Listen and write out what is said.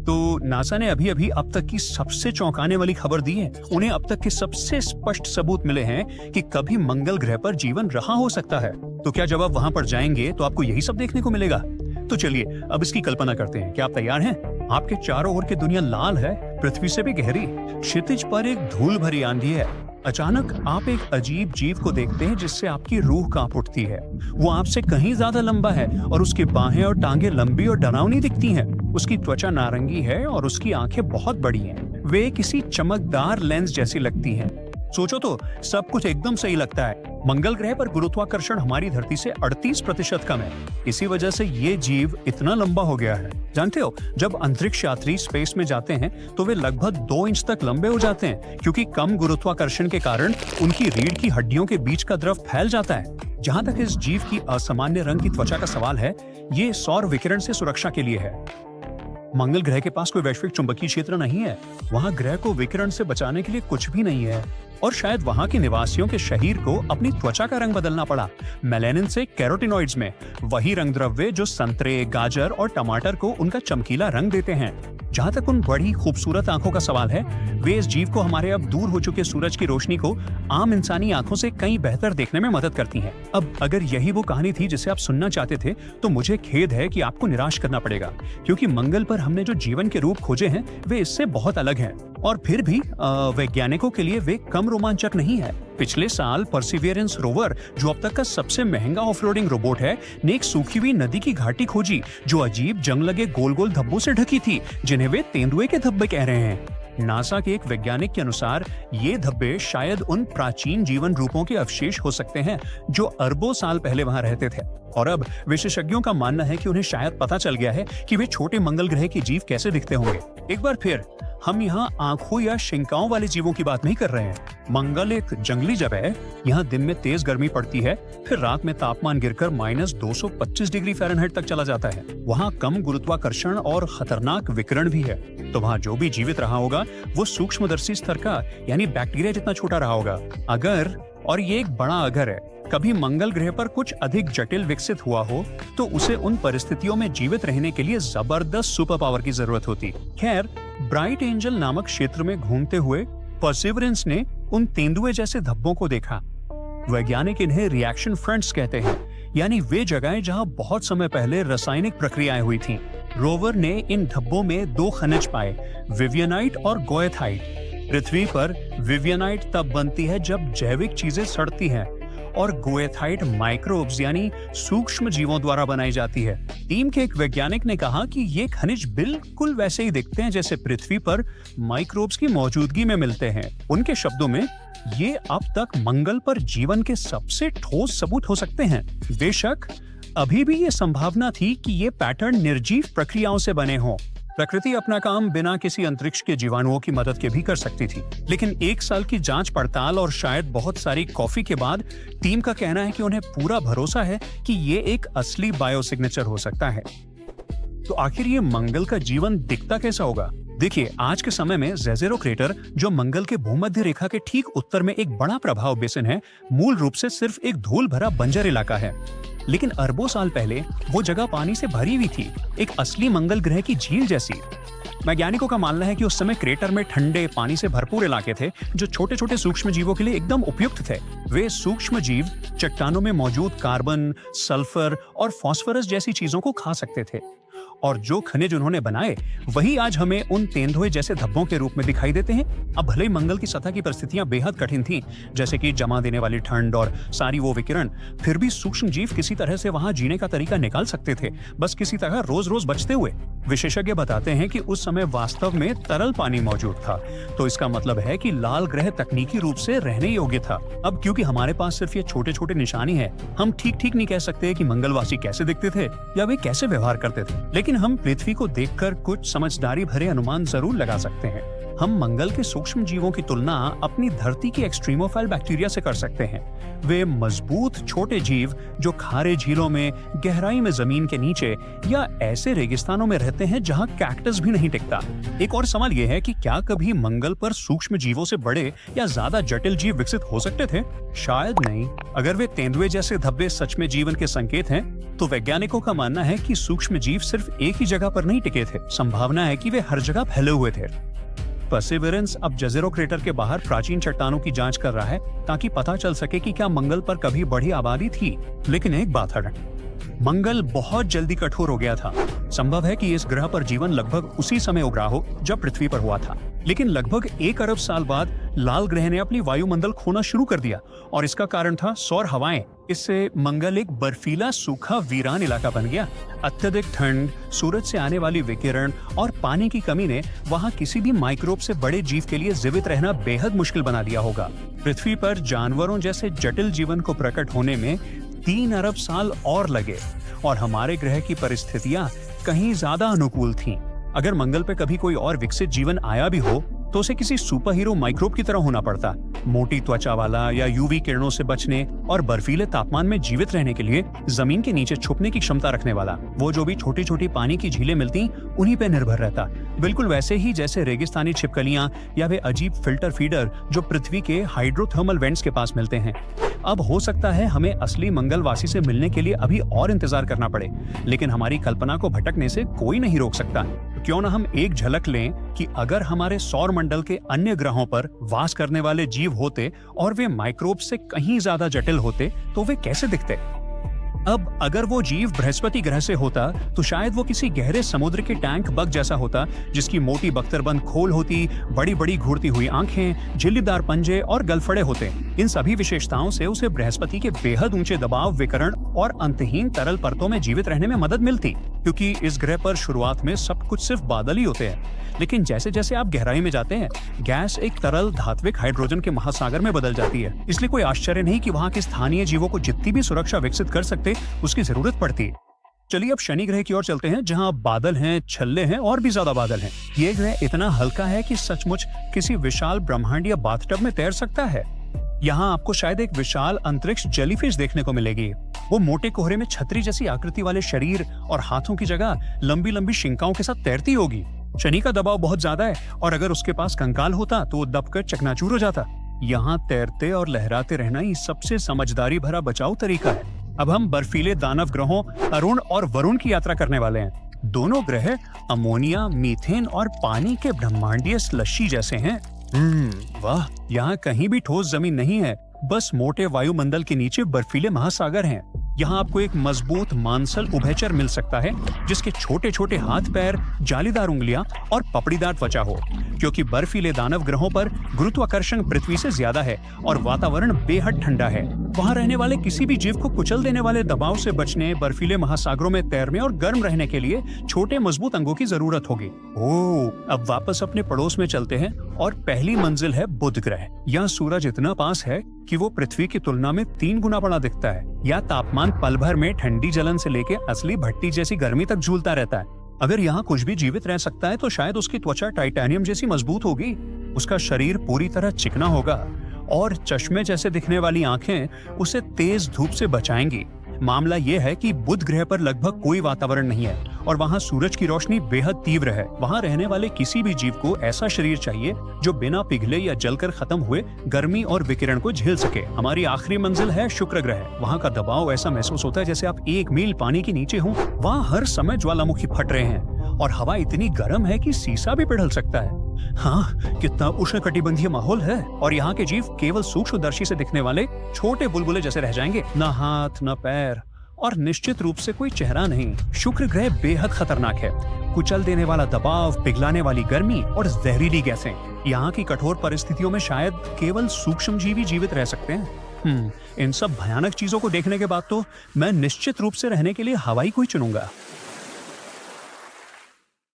तो नासा ने अभी अभी अब तक की सबसे चौंकाने वाली खबर दी है। उन्हें अब तक के सबसे स्पष्ट सबूत मिले हैं कि कभी मंगल ग्रह पर जीवन रहा हो सकता है। तो क्या जब आप वहां पर जाएंगे तो आपको यही सब देखने को मिलेगा? तो चलिए अब इसकी कल्पना करते हैं। क्या आप तैयार हैं? आपके चारों ओर की दुनिया लाल है, पृथ्वी से भी गहरी। क्षितिज पर एक धूल भरी आंधी है। अचानक आप एक अजीब जीव को देखते हैं जिससे आपकी रूह कांप उठती है। वो आपसे कहीं ज्यादा लंबा है और उसकी बाहें और टांगे लंबी और डरावनी दिखती हैं। उसकी त्वचा नारंगी है और उसकी आंखें बहुत बड़ी हैं। वे किसी चमकदार लेंस जैसी लगती हैं। सोचो तो, सब कुछ एकदम सही लगता है। मंगल ग्रह पर गुरुत्वाकर्षण हमारी धरती से 38% कम है। इसी वजह से ये जीव इतना लंबा हो गया है। जानते हो, जब अंतरिक्ष यात्री स्पेस में जाते हैं तो वे लगभग 2 इंच तक लंबे हो जाते हैं, क्योंकि कम गुरुत्वाकर्षण के कारण उनकी रीढ़ की हड्डियों के बीच का द्रव फैल जाता है। जहाँ तक इस जीव की असामान्य रंग की त्वचा का सवाल है, ये सौर विकिरण से सुरक्षा के लिए है। मंगल ग्रह के पास कोई वैश्विक चुंबकीय क्षेत्र नहीं है। वहाँ ग्रह को विकिरण से बचाने के लिए कुछ भी नहीं है, और शायद वहाँ के निवासियों के शरीर को अपनी त्वचा का रंग बदलना पड़ा, मेलानिन से कैरोटिनॉइड्स में, वही रंग द्रव्य जो संतरे, गाजर और टमाटर को उनका चमकीला रंग देते हैं। जहाँ तक उन बड़ी खूबसूरत आंखों का सवाल है, वे इस जीव को हमारे अब दूर हो चुके सूरज की रोशनी को आम इंसानी आंखों से कहीं बेहतर देखने में मदद करती हैं। अब अगर यही वो कहानी थी जिसे आप सुनना चाहते थे, तो मुझे खेद है कि आपको निराश करना पड़ेगा, क्योंकि मंगल पर हमने जो जीवन के रूप खोजे हैं वे इससे बहुत अलग हैं। और फिर भी वैज्ञानिकों के लिए वे कम रोमांचक नहीं है। पिछले साल परसिवियरेंस रोवर, जो अब तक का सबसे महंगा ऑफरोडिंग रोबोट है, ने एक सूखी हुई नदी की घाटी खोजी जो अजीब जंग लगे गोल गोल धब्बों से ढकी थी, जिन्हें वे तेंदुए के धब्बे कह रहे हैं। नासा के एक वैज्ञानिक के अनुसार ये धब्बे शायद उन प्राचीन जीवन रूपों के अवशेष हो सकते हैं जो अरबों साल पहले वहां रहते थे। और अब विशेषज्ञों का मानना है कि उन्हें शायद पता चल गया है कि वे छोटे मंगल ग्रह के जीव कैसे दिखते होंगे। एक बार फिर हम यहाँ आंखों या शिंकाओं वाले जीवों की बात नहीं कर रहे हैं। मंगल एक जंगली जगह है। यहाँ दिन में तेज गर्मी पड़ती है, फिर रात में तापमान गिरकर -225 डिग्री फ़ारेनहाइट तक चला जाता है। वहाँ कम गुरुत्वाकर्षण और खतरनाक विकिरण भी है। तो वहाँ जो भी जीवित रहा होगा वो सूक्ष्मदर्शी स्तर का, यानी बैक्टीरिया जितना छोटा रहा होगा। अगर, और ये एक बड़ा अगर है, कभी मंगल ग्रह पर कुछ अधिक जटिल विकसित हुआ हो तो उसे उन परिस्थितियों में जीवित रहने के लिए जबरदस्त सुपर पावर की जरूरत होती। खैर, ब्राइट एंजल नामक क्षेत्र में घूमते हुए परसिवरेंस ने उन तेंदुए जैसे धब्बों को देखा। वैज्ञानिक इन्हें रिएक्शन फ्रंट्स कहते हैं, यानी वे जगहें जहां बहुत समय पहले रासायनिक प्रक्रियाएं हुई थीं। रोवर ने इन धब्बों में 2 खनिज पाए, विवियनाइट और गोएथाइट। पृथ्वी पर विवियनाइट तब बनती है जब जैविक चीजें सड़ती हैं, और गोएथाइट माइक्रोब्स यानी सूक्ष्म जीवों द्वारा बनाई जाती है। टीम के एक वैज्ञानिक ने कहा कि ये खनिज बिल्कुल वैसे ही दिखते हैं जैसे पृथ्वी पर माइक्रोब्स की मौजूदगी में मिलते हैं। उनके शब्दों में, ये अब तक मंगल पर जीवन के सबसे ठोस सबूत हो सकते हैं। बेशक अभी भी ये संभावना थी कि ये पैटर्न निर्जीव प्रक्रियाओं से बने हों। प्रकृति अपना काम बिना किसी अंतरिक्ष के जीवाणुओं की मदद के भी कर सकती थी, लेकिन 1 साल की जांच पड़ताल और शायद बहुत सारी कॉफी के बाद टीम का कहना है कि उन्हें पूरा भरोसा है कि ये एक असली बायोसिग्नेचर हो सकता है। तो आखिर ये मंगल का जीवन दिखता कैसा होगा? देखिए, आज के समय में जेज़ेरो क्रेटर, जो मंगल के भूमध्य रेखा के ठीक उत्तर में एक बड़ा प्रभाव बेसिन है, मूल रूप से सिर्फ एक धूल भरा बंजर इलाका है। लेकिन अरबों साल पहले वो जगह पानी से भरी हुई थी, एक असली मंगल ग्रह की झील जैसी। वैज्ञानिकों का मानना है कि उस समय क्रेटर में ठंडे पानी से भरपूर इलाके थे जो छोटे छोटे सूक्ष्म जीवों के लिए एकदम उपयुक्त थे। वे सूक्ष्म जीव चट्टानों में मौजूद कार्बन, सल्फर और फास्फोरस जैसी चीजों को खा सकते थे, और जो खनिज उन्होंने बनाए वही आज हमें उन तेंदुए जैसे धब्बों के रूप में दिखाई देते हैं। अब भले ही मंगल की सतह की परिस्थितियां बेहद कठिन थीं, जैसे कि जमा देने वाली ठंड और सारी वो विकिरण, फिर भी सूक्ष्म जीव किसी तरह से वहां जीने का तरीका निकाल सकते थे, बस किसी तरह रोज रोज बचते हुए। विशेषज्ञ बताते हैं कि उस समय वास्तव में तरल पानी मौजूद था, तो इसका मतलब है कि लाल ग्रह तकनीकी रूप से रहने योग्य था। अब क्योंकि हमारे पास सिर्फ ये छोटे छोटे निशानी है, हम ठीक नहीं कह सकते कि मंगलवासी कैसे दिखते थे या वे कैसे व्यवहार करते थे, लेकिन हम पृथ्वी को देखकर कुछ समझदारी भरे अनुमान जरूर लगा सकते हैं। हम मंगल के सूक्ष्म जीवों की तुलना अपनी धरती की एक्सट्रीमोफाइल बैक्टीरिया से कर सकते हैं। वे मजबूत छोटे जीव जो खारे झीलों में, गहराई में जमीन के नीचे या ऐसे रेगिस्तानों में रहते हैं जहां कैक्टस भी नहीं टिकता। एक और सवाल यह है कि क्या कभी मंगल पर सूक्ष्म जीवों से बड़े या ज्यादा जटिल जीव विकसित हो सकते थे? शायद नहीं। अगर वे तेंदुए जैसे धब्बे सच में जीवन के संकेत हैं, तो वैज्ञानिकों का मानना है कि सूक्ष्म जीव सिर्फ एक ही जगह पर नहीं टिके थे। संभावना है कि वे हर जगह फैले हुए थे। परसिवरेंस अब जज़ीरो क्रेटर के बाहर प्राचीन चट्टानों की जांच कर रहा है ताकि पता चल सके कि क्या मंगल पर कभी बड़ी आबादी थी। लेकिन एक बात है, मंगल बहुत जल्दी कठोर हो गया था। संभव है कि इस ग्रह पर जीवन लगभग उसी समय उभरा हो जब पृथ्वी पर हुआ था। लेकिन लगभग 1 अरब साल बाद लाल ग्रह ने अपनी वायुमंडल खोना शुरू कर दिया और इसका कारण था सौर हवाएं। इससे मंगल एक बर्फीला, सूखा, वीरान इलाका बन गया। अत्यधिक ठंड, सूरज से आने वाली विकिरण और पानी की कमी ने वहां किसी भी माइक्रोब से बड़े जीव के लिए जीवित रहना बेहद मुश्किल बना दिया होगा। पृथ्वी पर जानवरों जैसे जटिल जीवन को प्रकट होने में 3 अरब साल और लगे और हमारे ग्रह की परिस्थितियां कहीं ज्यादा अनुकूल थीं। अगर मंगल पे कभी कोई और विकसित जीवन आया भी हो तो उसे किसी सुपर हीरो माइक्रोब की तरह होना पड़ता। मोटी त्वचा वाला या यूवी किरणों से बचने और बर्फीले तापमान में जीवित रहने के लिए जमीन के नीचे छुपने की क्षमता रखने वाला। वो जो भी छोटी छोटी पानी की झीलें मिलती उन्हीं पे निर्भर रहता, बिल्कुल वैसे ही जैसे रेगिस्तानी छिपकलियां या वे अजीब फिल्टर फीडर जो पृथ्वी के हाइड्रोथर्मल वेंट्स के पास मिलते हैं। अब हो सकता है हमें असली मंगलवासी से मिलने के लिए अभी और इंतजार करना पड़े, लेकिन हमारी कल्पना को भटकने से कोई नहीं रोक सकता। क्यों न हम एक झलक लें कि अगर हमारे सौर मंडल के अन्य ग्रहों पर वास करने वाले जीव होते और वे माइक्रोब से कहीं ज्यादा जटिल होते तो वे कैसे दिखते। अब अगर वो जीव बृहस्पति ग्रह से होता तो शायद वो किसी गहरे समुद्र के टैंक बग जैसा होता, जिसकी मोटी बख्तरबंद खोल होती, बड़ी बड़ी घूरती हुई आंखें, झिल्लीदार पंजे और गलफड़े होते। इन सभी विशेषताओं से उसे बृहस्पति के बेहद ऊंचे दबाव, विकिरण और अंतहीन तरल परतों में जीवित रहने में मदद मिलती, क्योंकि इस ग्रह पर शुरुआत में सब कुछ सिर्फ बादल ही होते हैं। लेकिन जैसे जैसे आप गहराई में जाते हैं, गैस एक तरल धात्विक हाइड्रोजन के महासागर में बदल जाती है। इसलिए कोई आश्चर्य नहीं कि वहाँ के स्थानीय जीवों को जितनी भी सुरक्षा विकसित कर सकते उसकी जरूरत पड़ती है। चलिए अब शनि ग्रह की ओर चलते हैं, जहाँ बादल हैं, छल्ले हैं और भी ज्यादा बादल हैं। ये ग्रह इतना हल्का है कि सचमुच किसी विशाल ब्रह्मांडीय बाथटब में तैर सकता है। यहाँ आपको शायद एक विशाल अंतरिक्ष जेलीफिश देखने को मिलेगी। वो मोटे कोहरे में छतरी जैसी आकृति वाले शरीर और हाथों की जगह लंबी लंबी शिंकाओं के साथ तैरती होगी। शनि का दबाव बहुत ज्यादा है और अगर उसके पास कंकाल होता तो वो दबकर चकनाचूर हो जाता। यहाँ तैरते और लहराते रहना ही सबसे समझदारी भरा बचाव तरीका है। अब हम बर्फीले दानव ग्रहों अरुण और वरुण की यात्रा करने वाले हैं। दोनों ग्रह अमोनिया, मीथेन और पानी के ब्रह्मांडीय स्लशी जैसे हैं। वाह, यहाँ कहीं भी ठोस जमीन नहीं है, बस मोटे वायुमंडल के नीचे बर्फीले महासागर हैं। यहाँ आपको एक मजबूत मांसल उभयचर मिल सकता है जिसके छोटे छोटे हाथ पैर, जालीदार उंगलियां और पपड़ीदार त्वचा हो, क्योंकि बर्फीले दानव ग्रहों पर गुरुत्वाकर्षण पृथ्वी से ज्यादा है और वातावरण बेहद ठंडा है। वहाँ रहने वाले किसी भी जीव को कुचल देने वाले दबाव से बचने, बर्फीले महासागरों में तैरने और गर्म रहने के लिए छोटे मजबूत अंगों की जरूरत होगी। अब वापस अपने पड़ोस में चलते हैं और पहली मंजिल है बुध ग्रह। यहाँ सूरज इतना पास है कि वो पृथ्वी की तुलना में 3 गुना बड़ा दिखता है। यह तापमान पल भर में ठंडी जलन से लेके असली भट्टी जैसी गर्मी तक झूलता रहता है। अगर यहाँ कुछ भी जीवित रह सकता है तो शायद उसकी त्वचा टाइटेनियम जैसी मजबूत होगी, उसका शरीर पूरी तरह चिकना होगा और चश्मे जैसे दिखने वाली आंखें उसे तेज धूप से बचाएंगी। मामला यह है कि बुध ग्रह पर लगभग कोई वातावरण नहीं है और वहाँ सूरज की रोशनी बेहद तीव्र है। वहाँ रहने वाले किसी भी जीव को ऐसा शरीर चाहिए जो बिना पिघले या जलकर खत्म हुए गर्मी और विकिरण को झेल सके। हमारी आखिरी मंजिल है शुक्र ग्रह। वहाँ का दबाव ऐसा महसूस होता है जैसे आप 1 मील पानी के नीचे हो। वहाँ हर समय ज्वालामुखी फट रहे हैं और हवा इतनी गर्म है कि सीसा भी पिघल सकता है। हाँ, कितना उष्णकटिबंधीय माहौल है। और यहाँ के जीव केवल सूक्ष्मदर्शी से दिखने वाले छोटे बुलबुले जैसे रह जाएंगे, न हाथ न पैर और निश्चित रूप से कोई चेहरा नहीं। शुक्र ग्रह बेहद खतरनाक है। कुचल देने वाला दबाव, पिघलाने वाली गर्मी और जहरीली गैसें। यहाँ की कठोर परिस्थितियों में शायद केवल सूक्ष्म जीव ही जीवित रह सकते हैं। इन सब भयानक चीजों को देखने के बाद तो मैं निश्चित रूप से रहने के लिए हवाई को ही चुनूंगा।